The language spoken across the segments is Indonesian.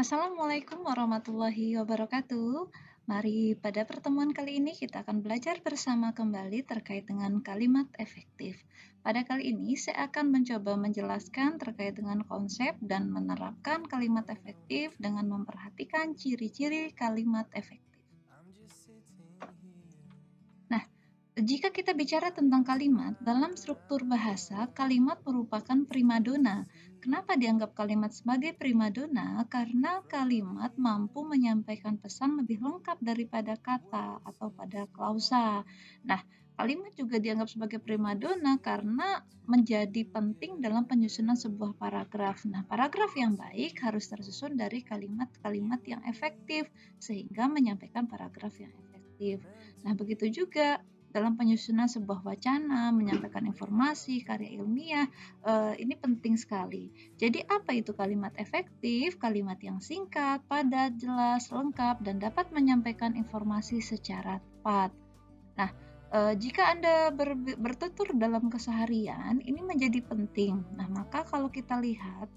Assalamualaikum warahmatullahi wabarakatuh. Mari pada pertemuan kali ini kita akan belajar bersama kembali terkait dengan kalimat efektif. Pada kali ini saya akan mencoba menjelaskan terkait dengan konsep dan menerapkan kalimat efektif dengan memperhatikan ciri-ciri kalimat efektif. Nah, jika kita bicara tentang kalimat, dalam struktur bahasa, kalimat merupakan primadona. Kenapa dianggap kalimat sebagai primadona? Karena kalimat mampu menyampaikan pesan lebih lengkap daripada kata atau pada klausa. Nah, kalimat juga dianggap sebagai primadona karena menjadi penting dalam penyusunan sebuah paragraf. Nah, paragraf yang baik harus tersusun dari kalimat-kalimat yang efektif sehingga menyampaikan paragraf yang efektif. Nah, begitu juga dalam penyusunan sebuah wacana, menyampaikan informasi, karya ilmiah, ini penting sekali. Jadi apa itu kalimat efektif? Kalimat yang singkat, padat, jelas, lengkap, dan dapat menyampaikan informasi secara tepat. Nah, jika Anda bertutur dalam keseharian, ini menjadi penting. Nah, maka kalau kita lihat,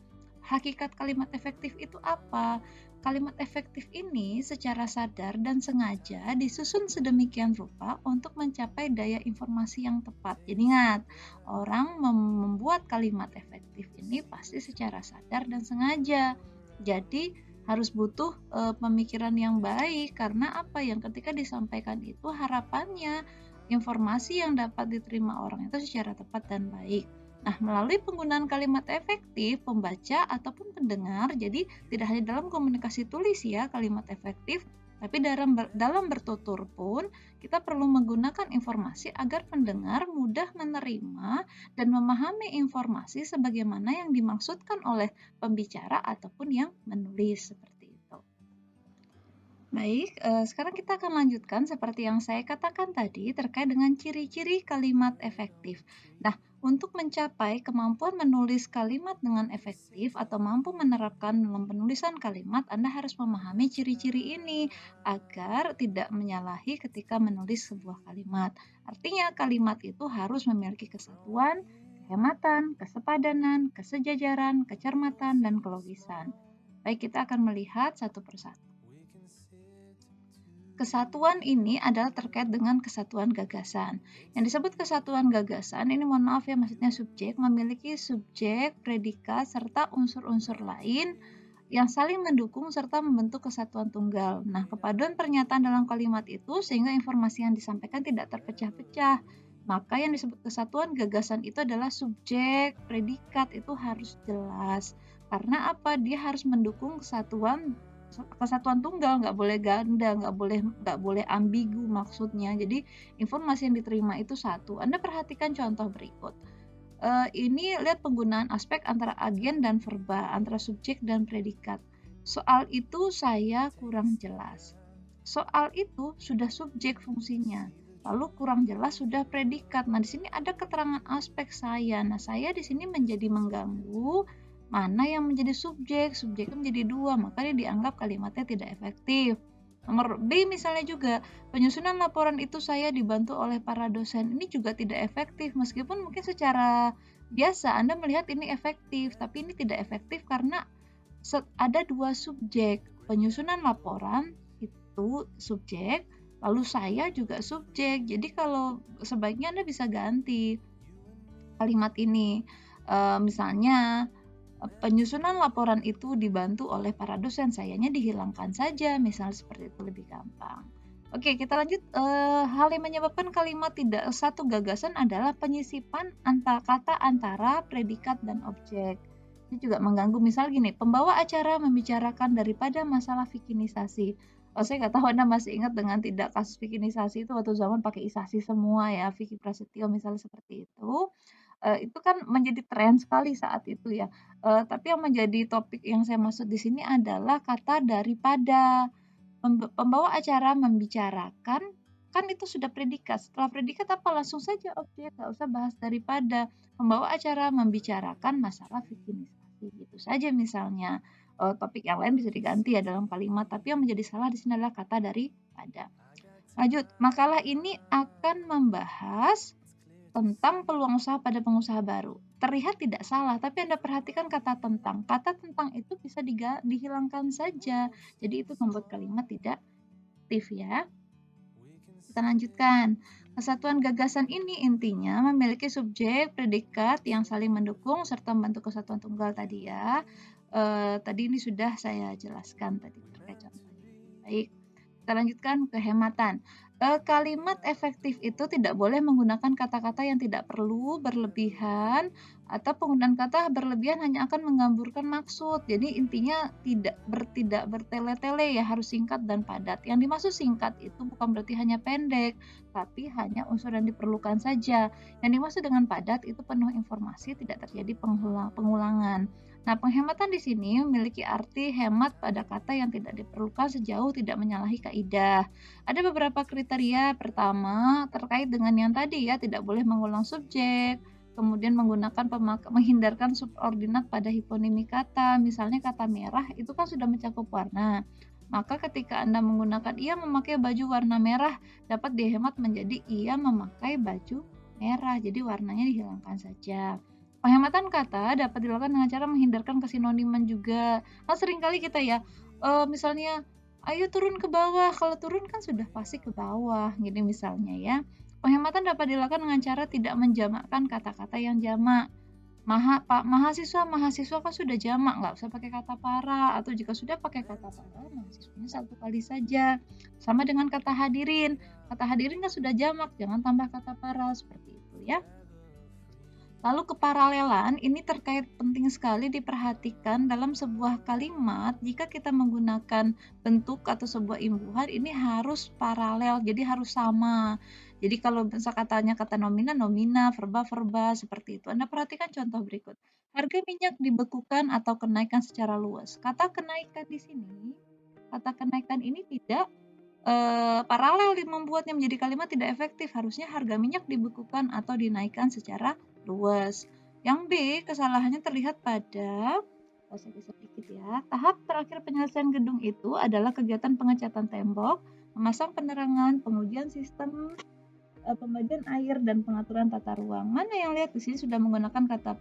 hakikat kalimat efektif itu apa? Kalimat efektif ini secara sadar dan sengaja disusun sedemikian rupa untuk mencapai daya informasi yang tepat. Jadi ingat, orang membuat kalimat efektif ini pasti secara sadar dan sengaja. Jadi harus butuh pemikiran yang baik karena apa yang ketika disampaikan itu harapannya informasi yang dapat diterima orang itu secara tepat dan baik. Nah, melalui penggunaan kalimat efektif, pembaca ataupun pendengar, jadi tidak hanya dalam komunikasi tulis ya kalimat efektif, tapi dalam bertutur pun kita perlu menggunakan informasi agar pendengar mudah menerima dan memahami informasi sebagaimana yang dimaksudkan oleh pembicara ataupun yang menulis seperti itu. Baik, sekarang kita akan lanjutkan seperti yang saya katakan tadi terkait dengan ciri-ciri kalimat efektif. Nah, untuk mencapai kemampuan menulis kalimat dengan efektif atau mampu menerapkan dalam penulisan kalimat, Anda harus memahami ciri-ciri ini agar tidak menyalahi ketika menulis sebuah kalimat. Artinya, kalimat itu harus memiliki kesatuan, kehematan, kesepadanan, kesejajaran, kecermatan, dan kelogisan. Baik, kita akan melihat satu persatu. Kesatuan ini adalah terkait dengan kesatuan gagasan. Yang disebut kesatuan gagasan, ini mohon maaf ya maksudnya subjek, memiliki subjek, predikat, serta unsur-unsur lain yang saling mendukung serta membentuk kesatuan tunggal. Nah, kepaduan pernyataan dalam kalimat itu sehingga informasi yang disampaikan tidak terpecah-pecah. Maka yang disebut kesatuan gagasan itu adalah subjek, predikat itu harus jelas. Karena apa? Dia harus mendukung kesatuan tunggal, nggak boleh ganda, nggak boleh ambigu maksudnya. Jadi informasi yang diterima itu satu. Anda perhatikan contoh berikut. Ini lihat penggunaan aspek antara agen dan verba, antara subjek dan predikat. Soal itu saya kurang jelas. Soal itu sudah subjek fungsinya. Lalu kurang jelas sudah predikat. Nah, di sini ada keterangan aspek saya. Nah, saya di sini menjadi mengganggu. Mana yang menjadi subjek? Subjeknya menjadi dua, maka dia dianggap kalimatnya tidak efektif. Nomor B misalnya juga, penyusunan laporan itu saya dibantu oleh para dosen. Ini juga tidak efektif, meskipun mungkin secara biasa Anda melihat ini efektif, tapi ini tidak efektif karena ada dua subjek. Penyusunan laporan itu subjek, lalu saya juga subjek. Jadi kalau sebaiknya Anda bisa ganti kalimat ini. Misalnya, penyusunan laporan itu dibantu oleh para dosen, sayanya dihilangkan saja, misal seperti itu lebih gampang. Oke, kita lanjut. Hal yang menyebabkan kalimat tidak satu gagasan adalah penyisipan kata antara predikat dan objek. Ini juga mengganggu. Misal gini, pembawa acara membicarakan daripada masalah vikinisasi. Saya nggak tahu Anda masih ingat dengan tidak kasus vikinisasi itu waktu zaman pakai isasi semua ya, Vicky Prasetyo misalnya seperti itu. Itu kan menjadi tren sekali saat itu ya. Tapi yang menjadi topik yang saya maksud di sini adalah kata daripada. Pembawa acara membicarakan, kan itu sudah predikat. Setelah predikat apa? Langsung saja objek, nggak usah bahas daripada. Pembawa acara membicarakan masalah vikinisasi, gitu saja misalnya. Topik yang lain bisa diganti ya dalam kalimat, tapi yang menjadi salah di sini adalah kata daripada. Lanjut, makalah ini akan membahas tentang peluang usaha pada pengusaha baru. Terlihat tidak salah, tapi Anda perhatikan kata tentang. Kata tentang itu bisa dihilangkan saja. Jadi itu membuat kalimat tidak aktif ya. Kita lanjutkan. Kesatuan gagasan ini intinya memiliki subjek, predikat yang saling mendukung serta membentuk kesatuan tunggal tadi ya. Tadi ini sudah saya jelaskan tadi terkait contohnya. Baik. Kita lanjutkan kehematan. Kalimat efektif itu tidak boleh menggunakan kata-kata yang tidak perlu berlebihan, atau penggunaan kata berlebihan hanya akan menggamburkan maksud. Jadi intinya tidak bertele-tele ya, harus singkat dan padat. Yang dimaksud singkat itu bukan berarti hanya pendek, tapi hanya unsur yang diperlukan saja. Yang dimaksud dengan padat itu penuh informasi, tidak terjadi pengulangan. Nah, penghematan di sini memiliki arti hemat pada kata yang tidak diperlukan sejauh tidak menyalahi kaidah. Ada beberapa kriteria. Pertama, terkait dengan yang tadi ya, tidak boleh mengulang subjek, kemudian menghindarkan subordinat pada hiponimi kata. Misalnya kata merah itu kan sudah mencakup warna. Maka ketika Anda menggunakan ia memakai baju warna merah, dapat dihemat menjadi ia memakai baju merah. Jadi warnanya dihilangkan saja. Penghematan kata dapat dilakukan dengan cara menghindarkan kesinoniman juga. Nah, seringkali kita ya, misalnya, ayo turun ke bawah. Kalau turun kan sudah pasti ke bawah, gini misalnya ya. Penghematan dapat dilakukan dengan cara tidak menjamakkan kata-kata yang jamak. Mahasiswa kan sudah jamak, nggak usah pakai kata para. Atau jika sudah pakai kata para, mahasiswanya satu kali saja. Sama dengan kata hadirin. Kata hadirin kan sudah jamak, jangan tambah kata para, seperti itu ya. Lalu keparalelan ini terkait penting sekali diperhatikan dalam sebuah kalimat. Jika kita menggunakan bentuk atau sebuah imbuhan, ini harus paralel, jadi harus sama. Jadi kalau misal katanya kata nomina, nomina, verba, verba, seperti itu. Anda perhatikan contoh berikut. Harga minyak dibekukan atau kenaikan secara luas. Kata kenaikan di sini, kata kenaikan ini tidak paralel membuatnya menjadi kalimat tidak efektif. Harusnya harga minyak dibekukan atau dinaikkan secara luas. Yang B, kesalahannya terlihat pada sedikit ya. Tahap terakhir penyelesaian gedung itu adalah kegiatan pengecatan tembok, memasang penerangan, pengujian sistem pembagian air dan pengaturan tata ruang. Mana yang lihat di sini sudah menggunakan kata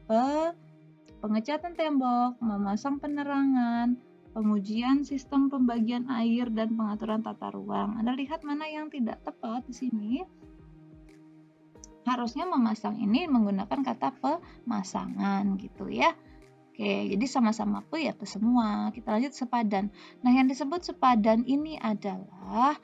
pengecatan tembok, memasang penerangan, pengujian sistem pembagian air dan pengaturan tata ruang. Anda lihat mana yang tidak tepat di sini? Harusnya memasang ini menggunakan kata pemasangan gitu ya. Oke, jadi sama-sama ya semua. Kita lanjut sepadan. Nah, yang disebut sepadan ini adalah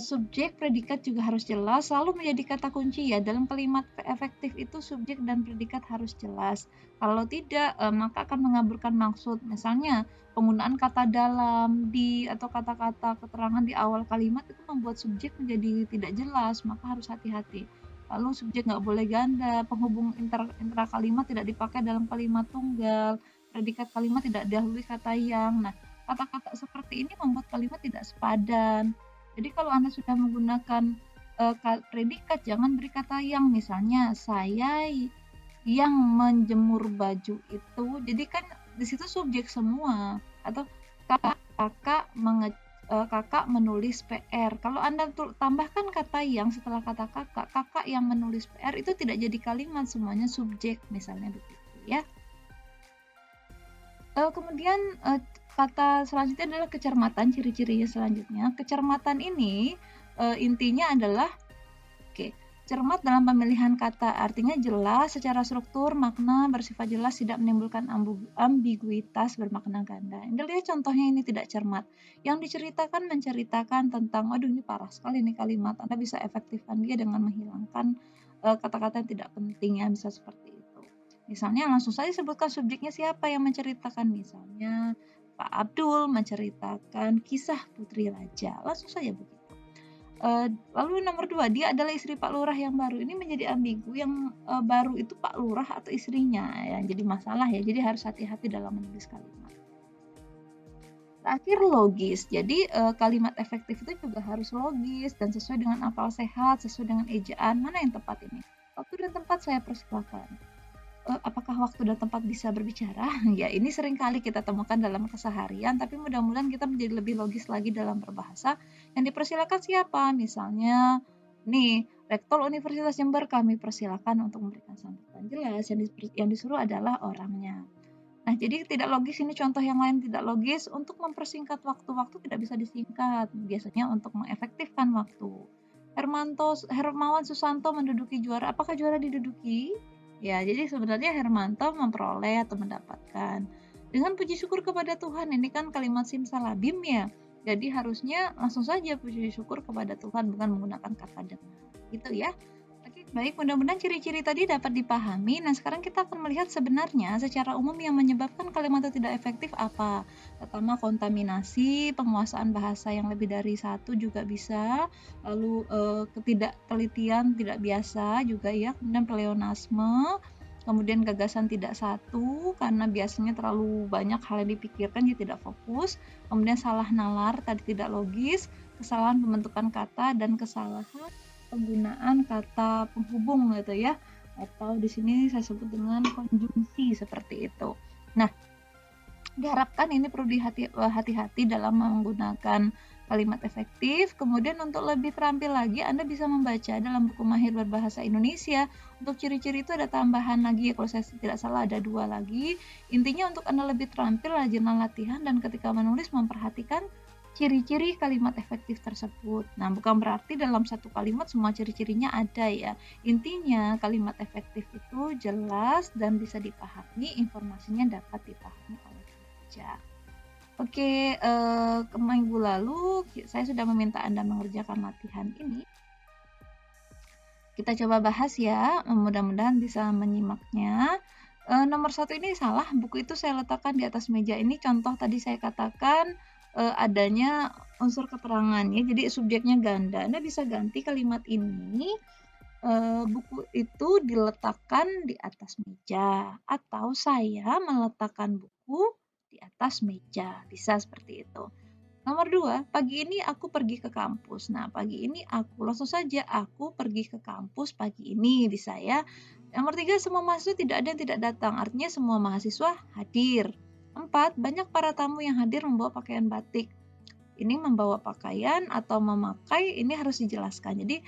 subjek, predikat juga harus jelas, selalu menjadi kata kunci ya. Dalam kalimat efektif itu subjek dan predikat harus jelas. Kalau tidak, maka akan mengaburkan maksud. Misalnya, penggunaan kata dalam, di, atau kata-kata keterangan di awal kalimat itu membuat subjek menjadi tidak jelas, maka harus hati-hati. Lalu subjek nggak boleh ganda, penghubung intra kalimat tidak dipakai dalam kalimat tunggal, predikat kalimat tidak didahului kata yang. Nah, kata-kata seperti ini membuat kalimat tidak sepadan. Jadi kalau Anda sudah menggunakan predikat, jangan beri kata yang. Misalnya, saya yang menjemur baju itu. Jadi kan di situ subjek semua. Atau kakak menulis PR. Kalau Anda tambahkan kata yang setelah kata kakak yang menulis PR, itu tidak jadi kalimat, semuanya subjek, misalnya begitu ya. Kemudian kata selanjutnya adalah kecermatan, ciri-cirinya selanjutnya. Kecermatan ini intinya adalah cermat dalam pemilihan kata, artinya jelas secara struktur, makna, bersifat jelas, tidak menimbulkan ambiguitas bermakna ganda. Anda lihat contohnya ini tidak cermat. Yang diceritakan menceritakan tentang, waduh ini parah sekali nih kalimat. Anda bisa efektifkan dia dengan menghilangkan kata-kata yang tidak penting ya, bisa seperti itu. Misalnya langsung saja sebutkan subjeknya siapa yang menceritakan, misalnya Pak Abdul menceritakan kisah Putri Raja, langsung saja begitu. Lalu nomor 2, dia adalah istri Pak Lurah yang baru. Ini menjadi ambigu, yang baru itu Pak Lurah atau istrinya, yang jadi masalah ya. Jadi harus hati-hati dalam menulis kalimat. Terakhir, logis. Jadi kalimat efektif itu juga harus logis dan sesuai dengan akal sehat, sesuai dengan ejaan. Mana yang tepat ini? Waktu dan tempat saya persilakan. Apakah waktu dan tempat bisa berbicara? Ya, ini sering kali kita temukan dalam keseharian, tapi mudah-mudahan kita menjadi lebih logis lagi dalam berbahasa. Yang dipersilakan siapa? Misalnya, nih, Rektor Universitas Jember kami persilakan untuk memberikan sambutan. Jelas yang disuruh adalah orangnya. Nah, jadi tidak logis ini contoh yang lain tidak logis untuk mempersingkat waktu tidak bisa disingkat. Biasanya untuk mengefektifkan waktu. Hermawan Susanto menduduki juara. Apakah juara diduduki? Ya, jadi sebenarnya Hermanto memperoleh atau mendapatkan. Dengan puji syukur kepada Tuhan, ini kan kalimat simsalabim ya. Jadi harusnya langsung saja puji syukur kepada Tuhan, bukan menggunakan kata dengan. Gitu ya. Oke, baik, mudah-mudahan ciri-ciri tadi dapat dipahami. Nah, sekarang kita akan melihat sebenarnya secara umum yang menyebabkan kalimat itu tidak efektif apa. Pertama, kontaminasi, penguasaan bahasa yang lebih dari satu juga bisa. Lalu ketidaktelitian tidak biasa juga ya. Kemudian pleonasme, kemudian gagasan tidak satu karena biasanya terlalu banyak hal yang dipikirkan jadi tidak fokus. Kemudian salah nalar, tadi tidak logis, kesalahan pembentukan kata dan kesalahan penggunaan kata penghubung gitu ya, atau di sini saya sebut dengan konjungsi seperti itu. Nah, diharapkan ini perlu hati-hati dalam menggunakan kalimat efektif. Kemudian untuk lebih terampil lagi, Anda bisa membaca dalam buku Mahir Berbahasa Indonesia. Untuk ciri-ciri itu ada tambahan lagi, kalau saya tidak salah ada 2 lagi. Intinya untuk Anda lebih terampil, rajinlah latihan dan ketika menulis memperhatikan ciri-ciri kalimat efektif tersebut. Nah, bukan berarti dalam satu kalimat semua ciri-cirinya ada ya. Intinya kalimat efektif itu jelas dan bisa dipahami, informasinya dapat dipahami oleh pembaca. Oke, ke minggu lalu saya sudah meminta Anda mengerjakan latihan ini. Kita coba bahas ya, mudah-mudahan bisa menyimaknya. Nomor 1 ini salah, buku itu saya letakkan di atas meja ini. Contoh tadi saya katakan adanya unsur keterangan ya, jadi subjeknya ganda. Anda bisa ganti kalimat ini, buku itu diletakkan di atas meja, atau saya meletakkan buku di atas meja, bisa seperti itu. Nomor 2, pagi ini aku pergi ke kampus. Nah, pagi ini langsung saja aku pergi ke kampus pagi ini, bisa ya. Nomor 3, semua mahasiswa tidak ada yang tidak datang, artinya semua mahasiswa hadir. 4, banyak para tamu yang hadir membawa pakaian batik. Ini membawa pakaian atau memakai, ini harus dijelaskan. Jadi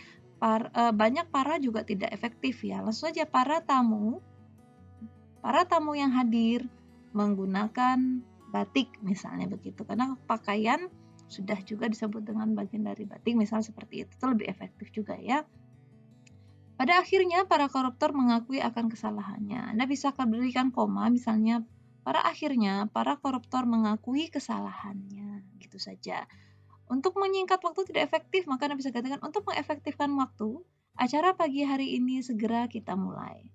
banyak para juga tidak efektif ya. Langsung saja para tamu yang hadir menggunakan batik misalnya begitu. Karena pakaian sudah juga disebut dengan bagian dari batik, misalnya seperti itu lebih efektif juga ya. Pada akhirnya para koruptor mengakui akan kesalahannya. Anda bisa berikan koma misalnya pada akhirnya para koruptor mengakui kesalahannya, gitu saja. Untuk menyingkat waktu tidak efektif, maka Anda bisa katakan untuk mengefektifkan waktu, acara pagi hari ini segera kita mulai.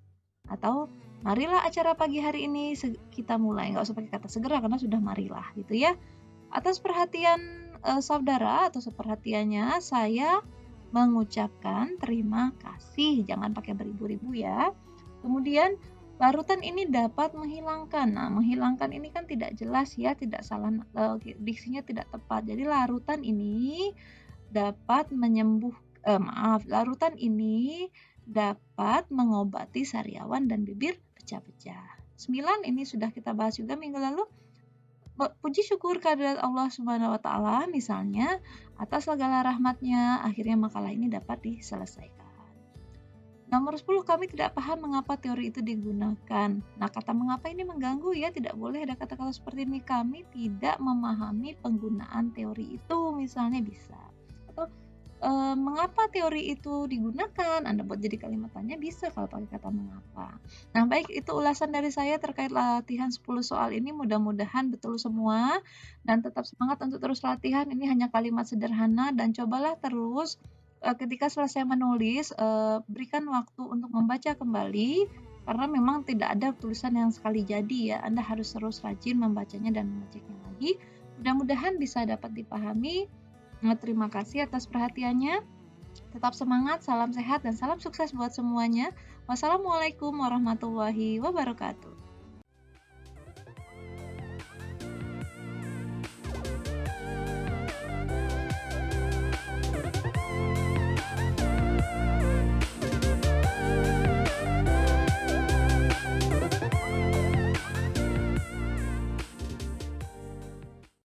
Atau marilah acara pagi hari ini kita mulai. Nggak usah pakai kata segera karena sudah marilah gitu ya. Atas perhatian saudara atau seperhatiannya, saya mengucapkan terima kasih. Jangan pakai beribu-ribu ya. Kemudian larutan ini dapat menghilangkan. Nah, menghilangkan ini kan tidak jelas ya, tidak salah, diksinya tidak tepat. Jadi larutan ini dapat larutan ini dapat mengobati sariawan dan bibir pecah-pecah. 9 ini sudah kita bahas juga minggu lalu. Puji syukur kehadirat Allah Subhanahu wa taala misalnya atas segala rahmatnya, akhirnya makalah ini dapat diselesaikan. Nomor 10, kami tidak paham mengapa teori itu digunakan. Nah, kata mengapa ini mengganggu ya, tidak boleh ada kata-kata seperti ini. Kami tidak memahami penggunaan teori itu, misalnya bisa. Atau mengapa teori itu digunakan? Anda buat jadi kalimat tanya bisa kalau pakai kata mengapa. Nah, baik, itu ulasan dari saya terkait latihan 10 soal ini. Mudah-mudahan betul semua dan tetap semangat untuk terus latihan. Ini hanya kalimat sederhana dan cobalah terus ketika selesai menulis berikan waktu untuk membaca kembali karena memang tidak ada tulisan yang sekali jadi ya. Anda harus terus rajin membacanya dan mengeceknya lagi. Mudah-mudahan bisa dapat dipahami. Terima kasih atas perhatiannya. Tetap semangat, salam sehat, dan salam sukses buat semuanya. Wassalamualaikum warahmatullahi wabarakatuh.